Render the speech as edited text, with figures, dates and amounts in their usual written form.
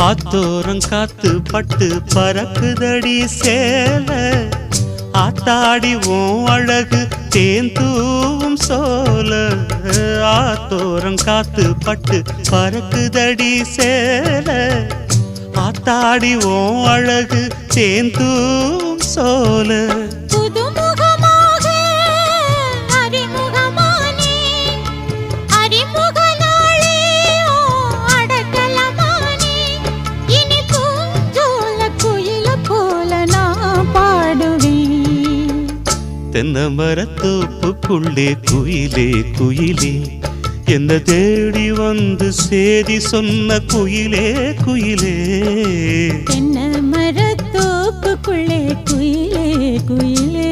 ஆத்தோரம் காத்து பட்டு பறக்குதடி சேல ஆத்தாடி உன் அழகு தேந்தூவும் சோல ஆத்தோரம் காத்து பட்டு பறக்குதடி சேல ஆத்தாடி உன் அழகு தேந்தூவும் சோல தென்னை மரத்தோப்புக்குள்ளே குயிலே குயிலே என்ன தேடி வந்து சேதி சொன்ன குயிலே குயிலே தென்னை மரத்தோப்புக்குள்ளே குயிலே குயிலே